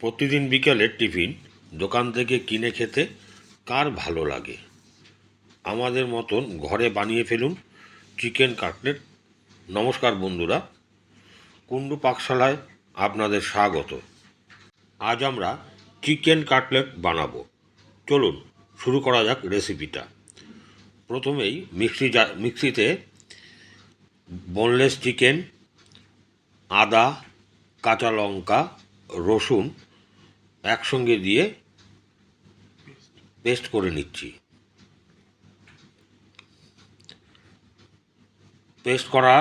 প্রতিদিন বিকালের টিফিন দোকান থেকে কিনে খেতে কার ভালো লাগে? আমাদের মতন ঘরে বানিয়ে ফেলুন চিকেন কাটলেট। নমস্কার বন্ধুরা, কুণ্ডু পাকশালায় আপনাদের স্বাগত। আজ আমরা চিকেন কাটলেট বানাবো। চলুন শুরু করা যাক রেসিপিটা। প্রথমেই মিক্সিতে বোনলেস চিকেন, আদা, কাঁচা লঙ্কা, রসুন একসঙ্গে দিয়ে পেস্ট করে নিচ্ছি। পেস্ট করা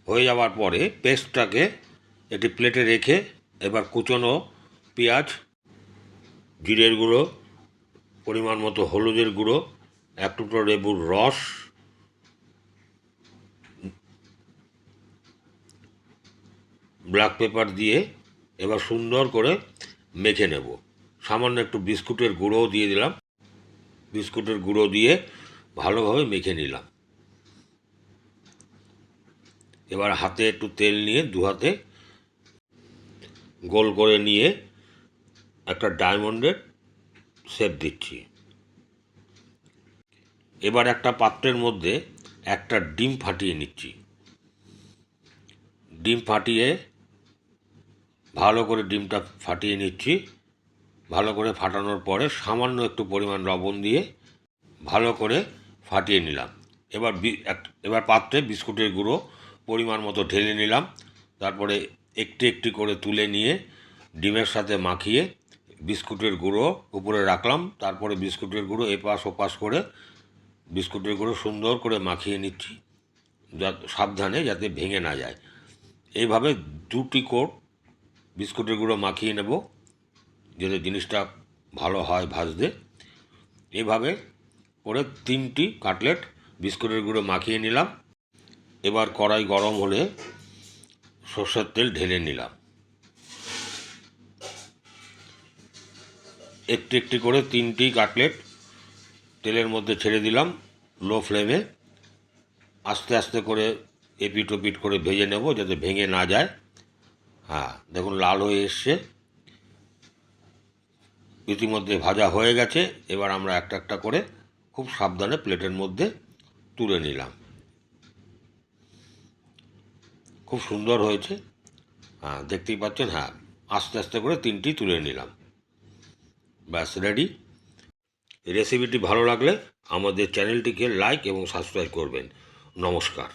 হয়ে যাওয়ার পরে পেস্টটাকে একটি প্লেটে রেখে এবার কুচনো পেঁয়াজ, জিরের গুঁড়ো, পরিমাণ মতো হলুদের গুঁড়ো, এক টুকরো লেবুর রস, ব্ল্যাক পেপার দিয়ে এবার সুন্দর করে মেখে নেব। সামান্য একটু বিস্কুটের গুঁড়োও দিয়ে দিলাম। বিস্কুটের গুঁড়ো দিয়ে ভালোভাবে মেখে নিলাম। এবার হাতে একটু তেল নিয়ে দু হাতে গোল করে নিয়ে একটা ডায়মন্ডের শেপ দিচ্ছি। এবার একটা পাত্রের মধ্যে একটা ডিম ফাটিয়ে নিচ্ছি। ডিম ফাটিয়ে ভালো করে ডিমটা ফাটিয়ে নিচ্ছি। ভালো করে ফাটানোর পরে সামান্য একটু পরিমাণ লবণ দিয়ে ভালো করে ফাটিয়ে নিলাম। এবার পাত্রে বিস্কুটের গুঁড়ো পরিমাণ মতো ঢেলে নিলাম। তারপরে একটি একটি করে তুলে নিয়ে ডিমের সাথে মাখিয়ে বিস্কুটের গুঁড়ো উপরে রাখলাম। তারপরে বিস্কুটের গুঁড়ো এপাশ ওপাশ করে বিস্কুটের গুঁড়ো সুন্দর করে মাখিয়ে নিচ্ছি, সাবধানে যাতে ভেঙে না যায়। এইভাবে দুটি কোট বিস্কুটের গুঁড়ো মাখিয়ে নেব, যাতে জিনিসটা ভালো হয় ভাজতে। এইভাবে করে 3টি কাটলেট বিস্কুটের গুঁড়ো মাখিয়ে নিলাম। এবার কড়াই গরম হলে সরষের তেল ঢেলে নিলাম। একটি একটি করে 3টি কাটলেট তেলের মধ্যে ছেড়ে দিলাম লো ফ্লেমে। আস্তে আস্তে করে এপিট ওপিট করে ভেজে নেব, যাতে ভেঙে না যায়। হ্যাঁ, দেখুন লাল হয়ে এসছে, ইতিমধ্যে ভাজা হয়ে গেছে। এবার আমরা একটা একটা করে খুব সাবধানে প্লেটের মধ্যে তুলে নিলাম। খুব সুন্দর হয়েছে। হ্যাঁ, দেখতেই পাচ্ছেন। হ্যাঁ, আস্তে আস্তে করে 3টি তুলে নিলাম। ব্যাস রেডি। রেসিপিটি ভালো লাগলে আমাদের চ্যানেলটিকে লাইক এবং সাবস্ক্রাইব করবেন। নমস্কার।